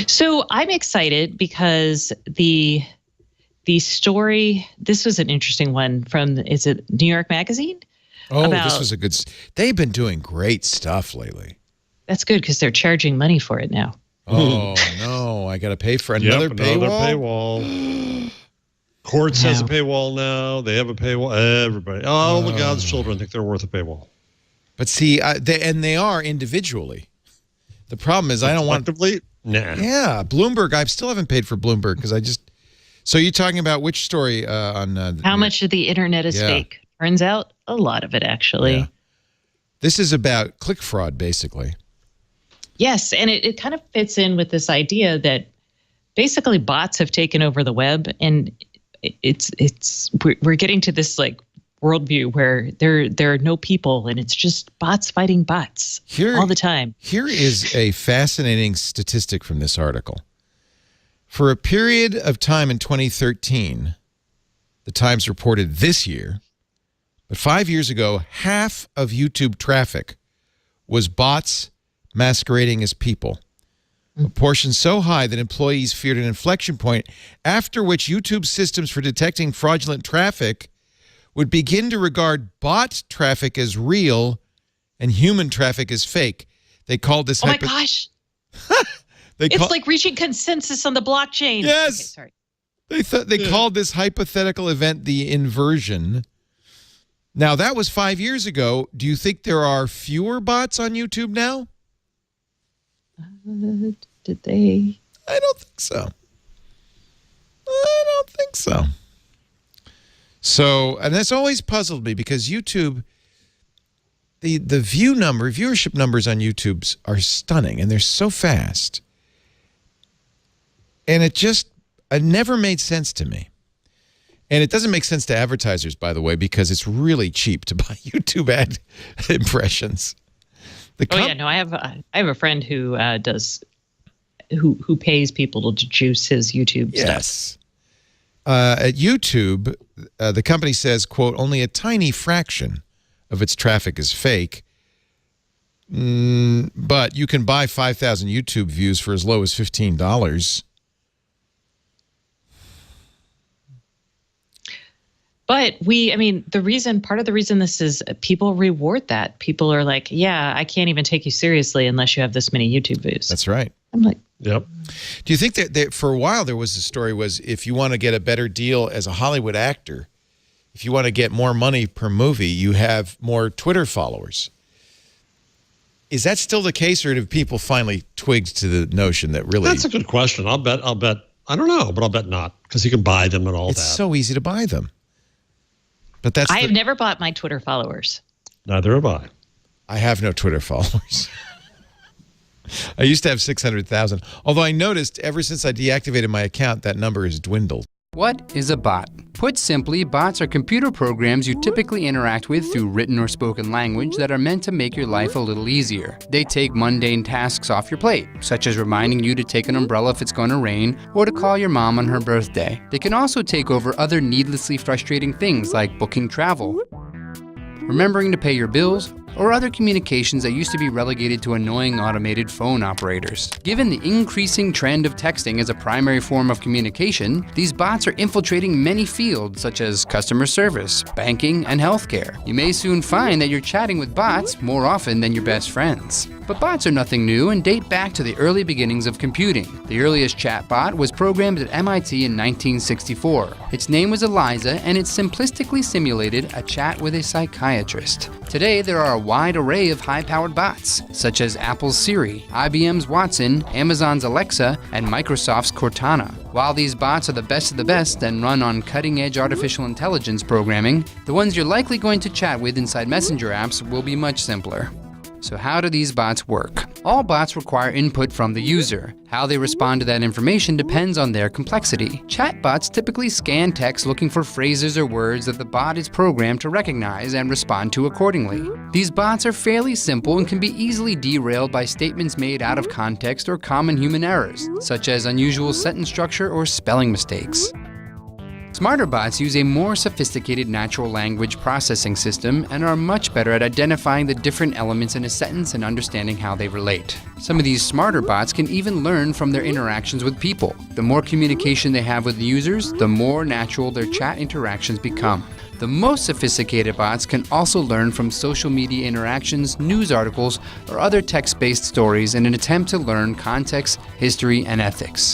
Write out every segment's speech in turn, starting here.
So I'm excited because the story, this was an interesting one from, is it New York Magazine? Oh, this was a good, they've been doing great stuff lately. That's good because they're charging money for it now. Oh, no, I got to pay for another paywall? Courts has a paywall now. They have a paywall. Everybody, all the God's children think they're worth a paywall. But see, they are individually. The problem is I don't want... Nah. Yeah, Bloomberg. I still haven't paid for Bloomberg because I just... So you're talking about which story on... How much of the internet is fake? Turns out a lot of it, actually. Yeah. This is about click fraud, basically. Yes, and it kind of fits in with this idea that basically bots have taken over the web, and we're getting to this like worldview where there are no people and it's just bots fighting bots all the time. Here is a fascinating statistic from this article. For a period of time in 2013, the Times reported this year, but 5 years ago, half of YouTube traffic was bots masquerading as people. A portion so high that employees feared an inflection point after which YouTube's systems for detecting fraudulent traffic would begin to regard bot traffic as real and human traffic as fake. They called this... Oh my gosh! It's like reaching consensus on the blockchain. Yes! Okay, sorry. They called this hypothetical event the inversion. Now, that was 5 years ago. Do you think there are fewer bots on YouTube now? Did they? I don't think so. I don't think so. So, and that's always puzzled me because YouTube, the viewership numbers on YouTube are stunning and they're so fast. And it never made sense to me. And it doesn't make sense to advertisers, by the way, because it's really cheap to buy YouTube ad impressions. I have a friend who who pays people to juice his YouTube stuff. Yes. At YouTube, the company says, quote, only a tiny fraction of its traffic is fake, but you can buy 5,000 YouTube views for as low as $15. But part of the reason this is people reward that. People are like, yeah, I can't even take you seriously unless you have this many YouTube views. That's right. I'm like, yep. Do you think that for a while there was a story was if you want to get a better deal as a Hollywood actor, if you want to get more money per movie, you have more Twitter followers. Is that still the case, or have people finally twigged to the notion that really... That's a good question. I'll bet, I don't know, but I'll bet not, because you can buy them and all that. It's so easy to buy them. But I have never bought my Twitter followers. Neither have I. I have no Twitter followers. I used to have 600,000. Although I noticed ever since I deactivated my account, that number has dwindled. What is a bot? Put simply, bots are computer programs you typically interact with through written or spoken language that are meant to make your life a little easier. They take mundane tasks off your plate, such as reminding you to take an umbrella if it's going to rain, or to call your mom on her birthday. They can also take over other needlessly frustrating things like booking travel, remembering to pay your bills, or other communications that used to be relegated to annoying automated phone operators. Given the increasing trend of texting as a primary form of communication, these bots are infiltrating many fields such as customer service, banking, and healthcare. You may soon find that you're chatting with bots more often than your best friends. But bots are nothing new and date back to the early beginnings of computing. The earliest chatbot was programmed at MIT in 1964. Its name was Eliza, and it simplistically simulated a chat with a psychiatrist. Today, there are a wide array of high-powered bots, such as Apple's Siri, IBM's Watson, Amazon's Alexa, and Microsoft's Cortana. While these bots are the best of the best and run on cutting-edge artificial intelligence programming, the ones you're likely going to chat with inside Messenger apps will be much simpler. So how do these bots work? All bots require input from the user. How they respond to that information depends on their complexity. Chatbots typically scan text looking for phrases or words that the bot is programmed to recognize and respond to accordingly. These bots are fairly simple and can be easily derailed by statements made out of context or common human errors, such as unusual sentence structure or spelling mistakes. Smarter bots use a more sophisticated natural language processing system and are much better at identifying the different elements in a sentence and understanding how they relate. Some of these smarter bots can even learn from their interactions with people. The more communication they have with users, the more natural their chat interactions become. The most sophisticated bots can also learn from social media interactions, news articles, or other text-based stories in an attempt to learn context, history, and ethics.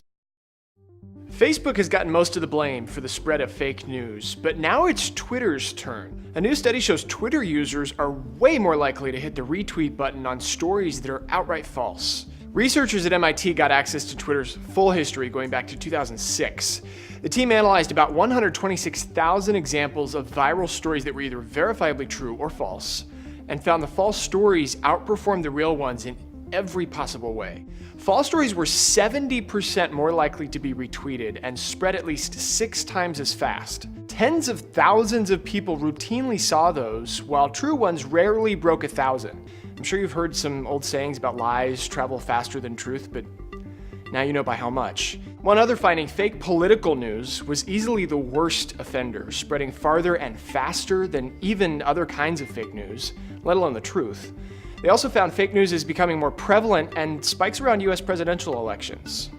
Facebook has gotten most of the blame for the spread of fake news, but now it's Twitter's turn. A new study shows Twitter users are way more likely to hit the retweet button on stories that are outright false. Researchers at MIT got access to Twitter's full history going back to 2006. The team analyzed about 126,000 examples of viral stories that were either verifiably true or false, and found the false stories outperformed the real ones in every possible way. False stories were 70% more likely to be retweeted and spread at least 6 times as fast. Tens of thousands of people routinely saw those, while true ones rarely broke 1,000. I'm sure you've heard some old sayings about lies travel faster than truth, but now you know by how much. One other finding, fake political news was easily the worst offender, spreading farther and faster than even other kinds of fake news, let alone the truth. They also found fake news is becoming more prevalent and spikes around US presidential elections.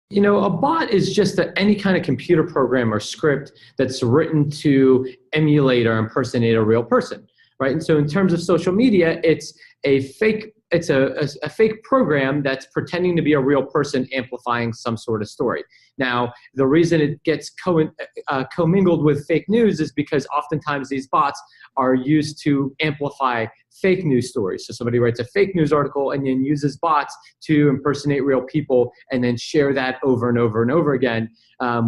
You know, a bot is just any kind of computer program or script that's written to emulate or impersonate a real person, right? And so in terms of social media, it's a fake program that's pretending to be a real person amplifying some sort of story. Now, the reason it gets commingled with fake news is because oftentimes these bots are used to amplify fake news stories. So somebody writes a fake news article and then uses bots to impersonate real people and then share that over and over and over again.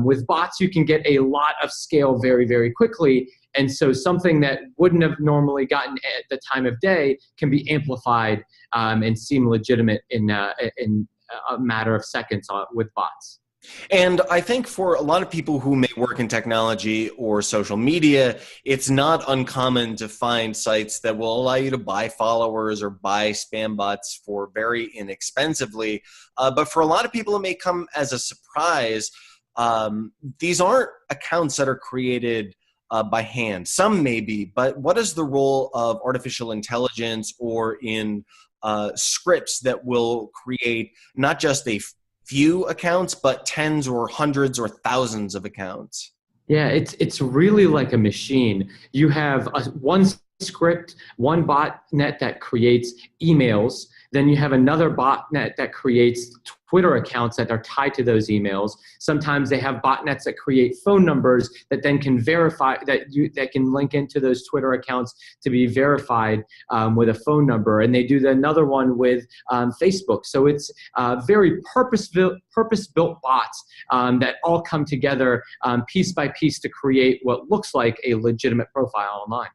With bots, you can get a lot of scale very, very quickly. And so something that wouldn't have normally gotten at the time of day can be amplified and seem legitimate in a matter of seconds with bots. And I think for a lot of people who may work in technology or social media, it's not uncommon to find sites that will allow you to buy followers or buy spam bots for very inexpensively. But for a lot of people, it may come as a surprise. These aren't accounts that are created by hand. Some may be, but what is the role of artificial intelligence or in scripts that will create not just a few accounts, but tens or hundreds or thousands of accounts? Yeah, it's really like a machine. You have one script, one botnet that creates emails. Then you have another botnet that creates Twitter accounts that are tied to those emails. Sometimes they have botnets that create phone numbers that then can verify that can link into those Twitter accounts to be verified with a phone number. And they do another one with Facebook. So it's very purpose-built bots that all come together piece by piece to create what looks like a legitimate profile online.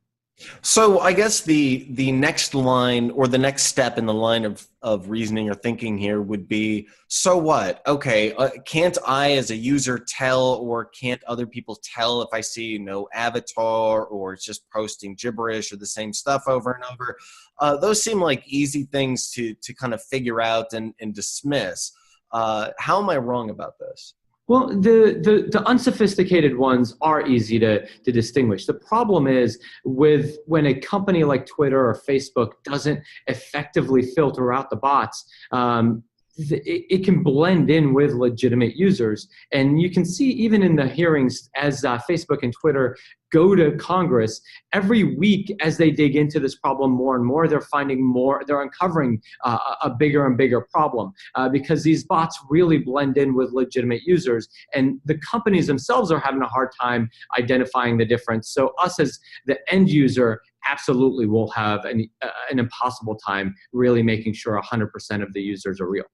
So I guess the next line or the next step in the line of reasoning or thinking here would be, so what? Okay, can't I as a user tell, or can't other people tell if I see no avatar or it's just posting gibberish or the same stuff over and over? Those seem like easy things to kind of figure out and dismiss. How am I wrong about this? Well, the unsophisticated ones are easy to distinguish. The problem is when a company like Twitter or Facebook doesn't effectively filter out the bots, it can blend in with legitimate users. And you can see even in the hearings as Facebook and Twitter go to Congress, every week as they dig into this problem more and more, they're uncovering a bigger and bigger problem because these bots really blend in with legitimate users. And the companies themselves are having a hard time identifying the difference. So us as the end user absolutely will have an impossible time really making sure 100% of the users are real.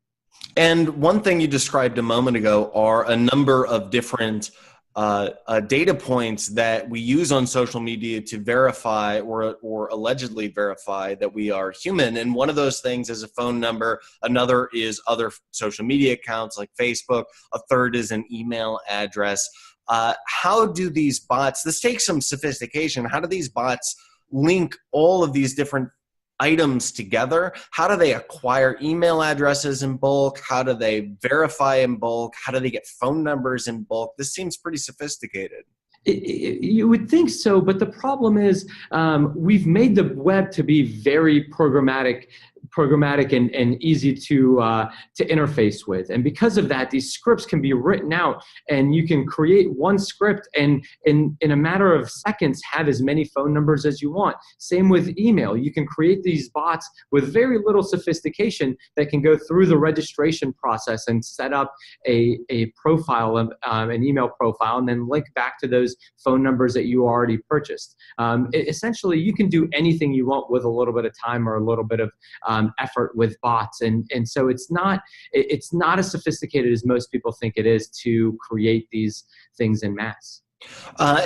And one thing you described a moment ago are a number of different data points that we use on social media to verify or allegedly verify that we are human. And one of those things is a phone number. Another is other social media accounts like Facebook. A third is an email address. How do these bots, this takes some sophistication, how do these bots link all of these different items together? How do they acquire email addresses in bulk? How do they verify in bulk? How do they get phone numbers in bulk? This seems pretty sophisticated. You would think so, but the problem is we've made the web to be very programmatic and easy to interface with. And because of that, these scripts can be written out, and you can create one script and in a matter of seconds have as many phone numbers as you want. Same with email. You can create these bots with very little sophistication that can go through the registration process and set up a profile, an email profile, and then link back to those phone numbers that you already purchased. Essentially, you can do anything you want with a little bit of time or a little bit of effort with bots, and so it's not as sophisticated as most people think it is to create these things in mass.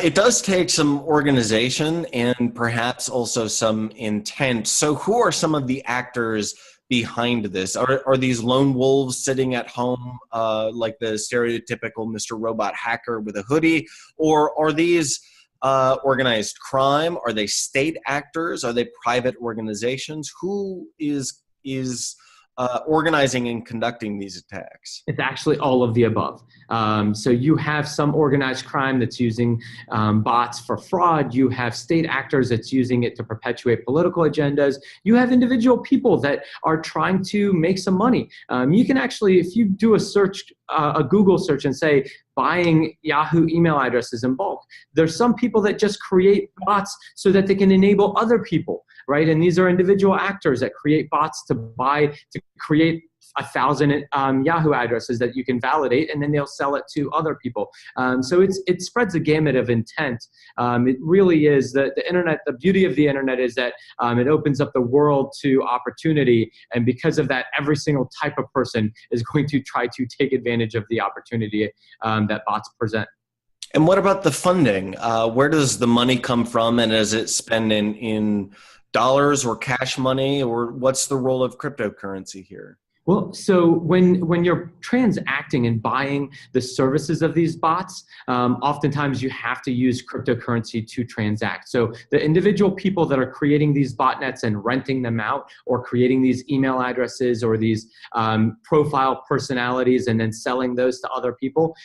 It does take some organization and perhaps also some intent. So who are some of the actors behind this? Are these lone wolves sitting at home like the stereotypical Mr. Robot hacker with a hoodie? Or are these organized crime? Are they state actors? Are they private organizations? Who is organizing and conducting these attacks? It's actually all of the above. So you have some organized crime that's using bots for fraud. You have state actors that's using it to perpetuate political agendas. You have individual people that are trying to make some money. You can actually, if you do a search, a Google search and say, buying Yahoo email addresses in bulk, there's some people that just create bots so that they can enable other people, right? And these are individual actors that create bots to create 1,000 Yahoo addresses that you can validate, and then they'll sell it to other people. So it spreads a gamut of intent. It really is the internet. The beauty of the internet is that it opens up the world to opportunity, and because of that, every single type of person is going to try to take advantage of the opportunity that bots present. And what about the funding? Where does the money come from, and is it spent in dollars or cash money, or what's the role of cryptocurrency here? Well, so when you're transacting and buying the services of these bots, oftentimes you have to use cryptocurrency to transact. So the individual people that are creating these botnets and renting them out, or creating these email addresses or these profile personalities and then selling those to other people,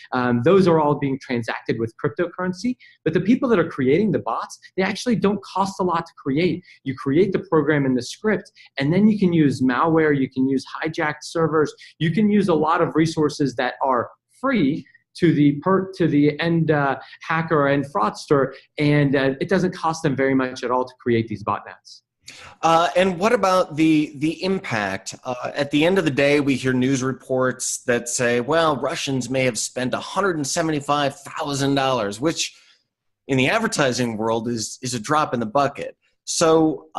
those are all being transacted with cryptocurrency. But the people that are creating the bots, they actually don't cost a lot to create. You create the program and the script, and then you can use malware, you can use hijacked servers, you can use a lot of resources that are free to the end hacker and fraudster, and it doesn't cost them very much at all to create these botnets. And what about the impact? At the end of the day, we hear news reports that say, well, Russians may have spent $175,000, which in the advertising world is a drop in the bucket. So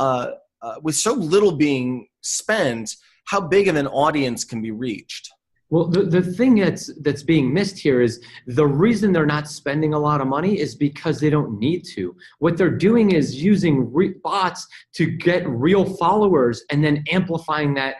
with so little being spent, how big of an audience can be reached? Well, the thing that's being missed here is the reason they're not spending a lot of money is because they don't need to. What they're doing is using bots to get real followers and then amplifying that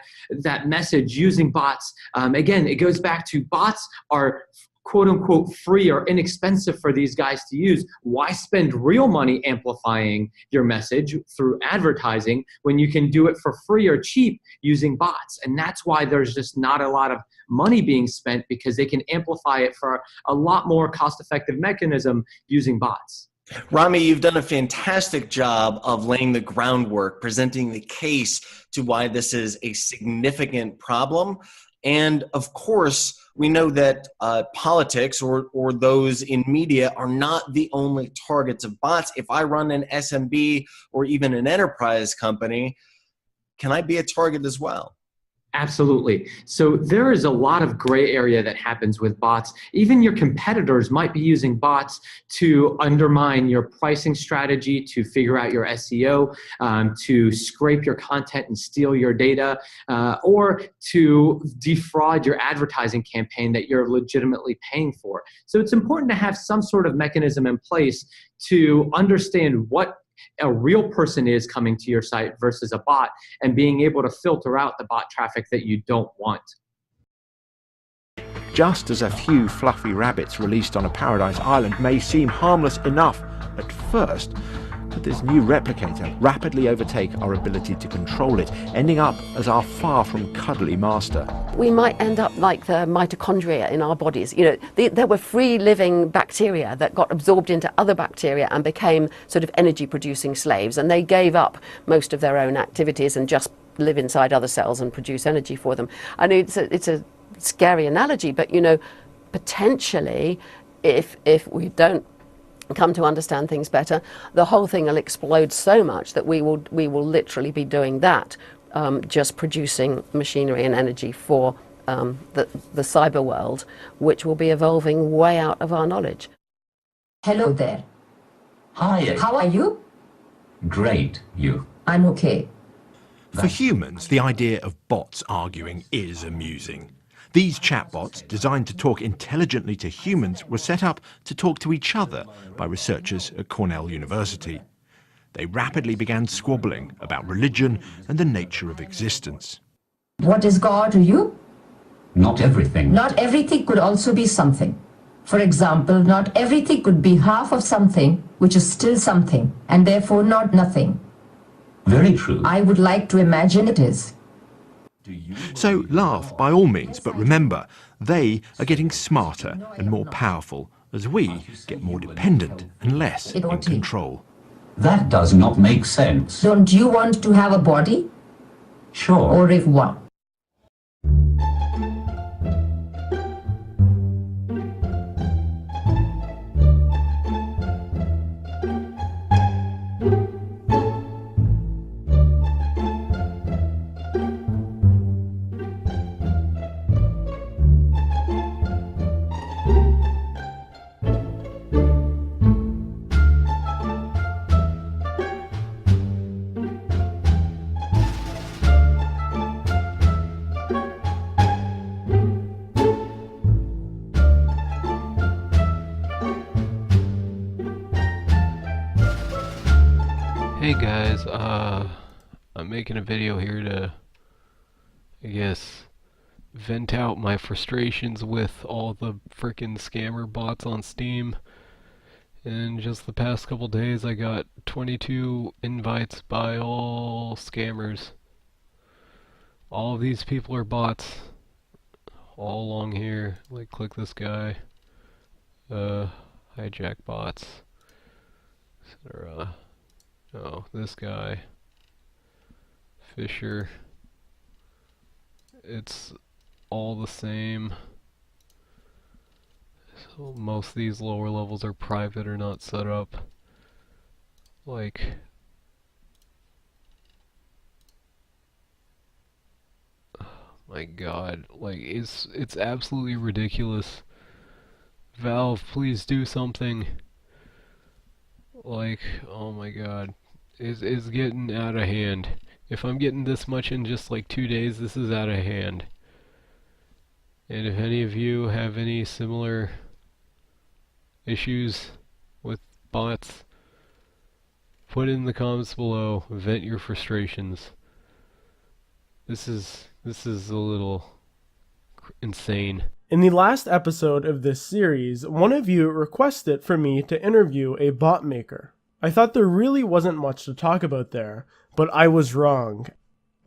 message using bots. Again, it goes back to bots are quote unquote free or inexpensive for these guys to use. Why spend real money amplifying your message through advertising when you can do it for free or cheap using bots? And that's why there's just not a lot of money being spent, because they can amplify it for a lot more cost-effective mechanism using bots. Rami, you've done a fantastic job of laying the groundwork, presenting the case to why this is a significant problem. And of course, we know that politics or those in media are not the only targets of bots. If I run an SMB or even an enterprise company, can I be a target as well? Absolutely. So there is a lot of gray area that happens with bots. Even your competitors might be using bots to undermine your pricing strategy, to figure out your SEO, to scrape your content and steal your data, or to defraud your advertising campaign that you're legitimately paying for. So it's important to have some sort of mechanism in place to understand what a real person is coming to your site versus a bot, and being able to filter out the bot traffic that you don't want. Just as a few fluffy rabbits released on a paradise island may seem harmless enough at first, Could this new replicator rapidly overtake our ability to control it, ending up as our far from cuddly master? We might end up like the mitochondria in our bodies. You know, there were free-living bacteria that got absorbed into other bacteria and became sort of energy-producing slaves, and they gave up most of their own activities and just live inside other cells and produce energy for them. I know it's a scary analogy, but, you know, potentially, if we don't come to understand things better, the whole thing will explode so much that we will literally be doing that, just producing machinery and energy for the cyber world, which will be evolving way out of our knowledge. Hello there. Hi. How are you? Great. You? I'm okay. For humans, the idea of bots arguing is amusing. These chatbots, designed to talk intelligently to humans, were set up to talk to each other by researchers at Cornell University. They rapidly began squabbling about religion and the nature of existence. What is God to you? Not everything. Not everything could also be something. For example, not everything could be half of something, which is still something, and therefore not nothing. Very true. I would like to imagine it is. So laugh by all means, but remember, they are getting smarter and more powerful as we get more dependent and less in control. That does not make sense. Don't you want to have a body? Sure. Or if one? Hey guys, I'm making a video here to, I guess, vent out my frustrations with all the frickin' scammer bots on Steam. In just the past couple days I got 22 invites by all scammers. All of these people are bots. All along here, like click this guy, hijack bots, etc. Oh, this guy, Fisher, it's all the same. So most of these lower levels are private or not set up. Like, oh my god, like it's absolutely ridiculous. Valve, please do something. Like, oh my god. It's getting out of hand. If I'm getting this much in just like 2 days, this is out of hand. And if any of you have any similar issues with bots, put it in the comments below. Vent your frustrations. This is a little insane. In the last episode of this series, one of you requested for me to interview a bot maker. I thought there really wasn't much to talk about there, but I was wrong.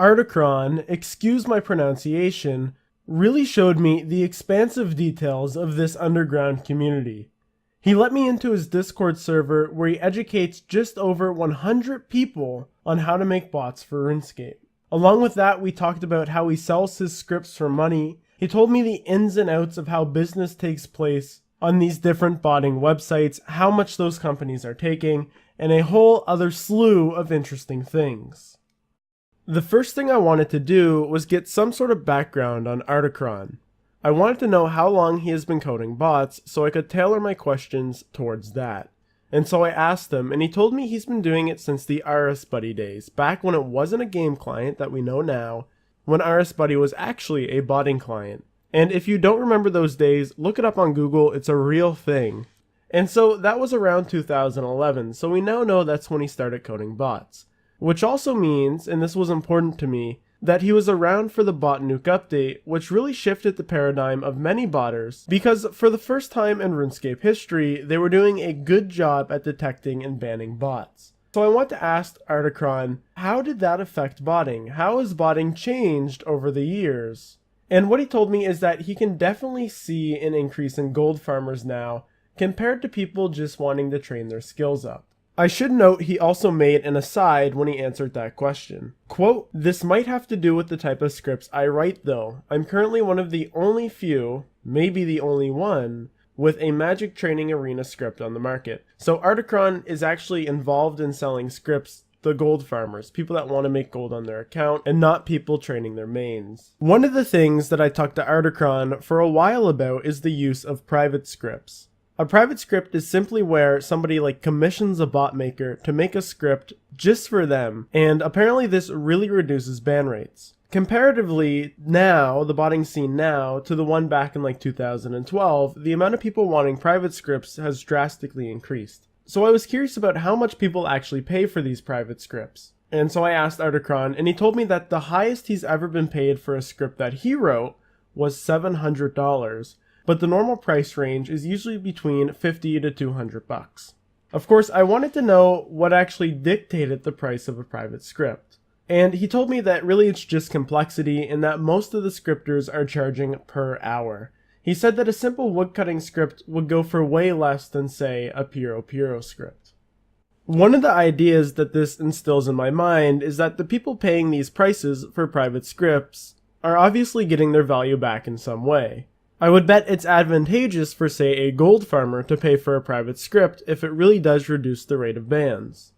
Articron, excuse my pronunciation, really showed me the expansive details of this underground community. He let me into his Discord server where he educates just over 100 people on how to make bots for RuneScape. Along with that, we talked about how he sells his scripts for money. He told me the ins and outs of how business takes place on these different botting websites, how much those companies are taking, and a whole other slew of interesting things. The first thing I wanted to do was get some sort of background on Articron. I wanted to know how long he has been coding bots so I could tailor my questions towards that. And so I asked him, and he told me he's been doing it since the RSBuddy days, back when it wasn't a game client that we know now, when RSBuddy was actually a botting client. And if you don't remember those days, look it up on Google, it's a real thing. And so that was around 2011, so we now know that's when he started coding bots. Which also means, and this was important to me, that he was around for the bot nuke update, which really shifted the paradigm of many botters, because for the first time in RuneScape history, they were doing a good job at detecting and banning bots. So I want to ask Articron, how did that affect botting? How has botting changed over the years? And what he told me is that he can definitely see an increase in gold farmers now compared to people just wanting to train their skills up. I should note he also made an aside when he answered that question. Quote, "This might have to do with the type of scripts I write though. I'm currently one of the only few, maybe the only one, with a Magic Training Arena script on the market." So Articron is actually involved in selling scripts to gold farmers, people that want to make gold on their account, and not people training their mains. One of the things that I talked to Articron for a while about is the use of private scripts. A private script is simply where somebody commissions a bot maker to make a script just for them, and apparently this really reduces ban rates. Comparatively, now, the botting scene now, to the one back in 2012, the amount of people wanting private scripts has drastically increased. So I was curious about how much people actually pay for these private scripts. And so I asked Articron, and he told me that the highest he's ever been paid for a script that he wrote was $700. But the normal price range is usually between $50 to $200. Of course, I wanted to know what actually dictated the price of a private script. And he told me that really it's just complexity and that most of the scripters are charging per hour. He said that a simple woodcutting script would go for way less than, say, a Piro script. One of the ideas that this instills in my mind is that the people paying these prices for private scripts are obviously getting their value back in some way. I would bet it's advantageous for, say, a gold farmer to pay for a private script if it really does reduce the rate of bans.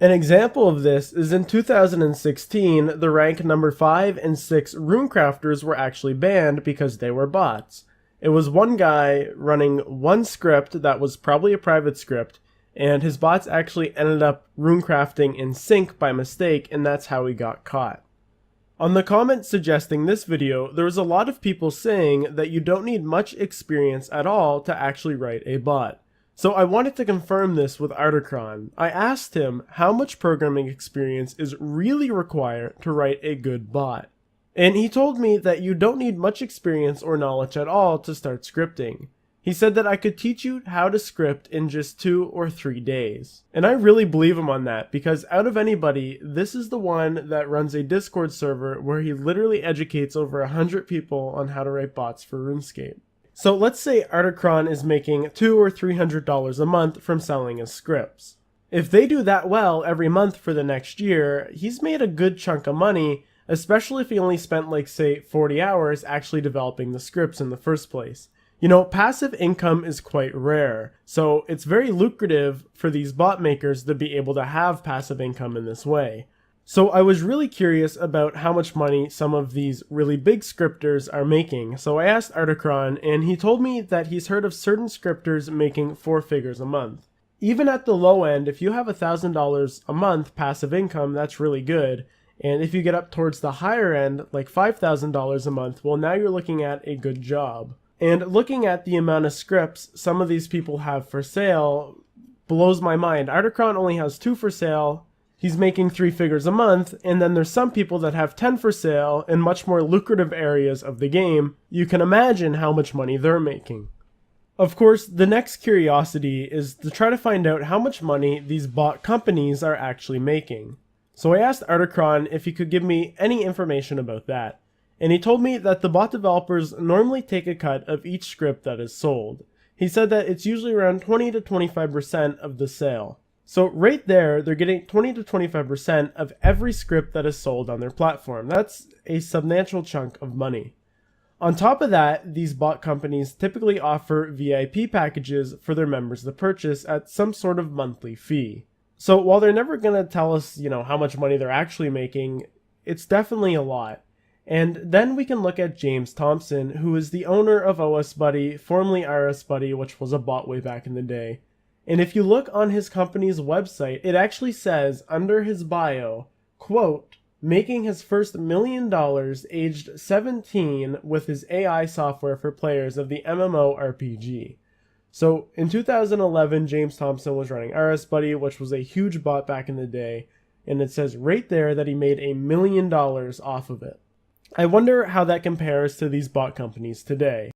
An example of this is in 2016, the rank number 5 and 6 runecrafters were actually banned because they were bots. It was one guy running one script that was probably a private script, and his bots actually ended up runecrafting in sync by mistake, and that's how he got caught. On the comment suggesting this video, there was a lot of people saying that you don't need much experience at all to actually write a bot. So I wanted to confirm this with Articron. I asked him how much programming experience is really required to write a good bot. And he told me that you don't need much experience or knowledge at all to start scripting. He said that I could teach you how to script in just 2 or 3 days. And I really believe him on that, because out of anybody, this is the one that runs a Discord server where he literally educates over 100 people on how to write bots for RuneScape. So let's say Articron is making $200 or $300 a month from selling his scripts. If they do that well every month for the next year, he's made a good chunk of money, especially if he only spent say 40 hours actually developing the scripts in the first place. You know, passive income is quite rare, so it's very lucrative for these bot makers to be able to have passive income in this way. So I was really curious about how much money some of these really big scripters are making, so I asked Articron, and he told me that he's heard of certain scripters making 4 figures a month. Even at the low end, if you have $1,000 a month passive income, that's really good, and if you get up towards the higher end, like $5,000 a month, well, now you're looking at a good job. And looking at the amount of scripts some of these people have for sale blows my mind. Articron only has 2 for sale, he's making 3 figures a month, and then there's some people that have 10 for sale in much more lucrative areas of the game. You can imagine how much money they're making. Of course, the next curiosity is to try to find out how much money these bot companies are actually making. So I asked Articron if he could give me any information about that. And he told me that the bot developers normally take a cut of each script that is sold. He said that it's usually around 20 to 25% of the sale. So right there, they're getting 20 to 25% of every script that is sold on their platform. That's a substantial chunk of money. On top of that, these bot companies typically offer VIP packages for their members to purchase at some sort of monthly fee. So while they're never going to tell us, how much money they're actually making, it's definitely a lot. And then we can look at James Thompson, who is the owner of OS Buddy, formerly RS Buddy, which was a bot way back in the day. And if you look on his company's website, it actually says under his bio, quote, making his first $1 million aged 17 with his AI software for players of the MMORPG. So in 2011, James Thompson was running RS Buddy, which was a huge bot back in the day. And it says right there that he made $1 million off of it. I wonder how that compares to these bot companies today.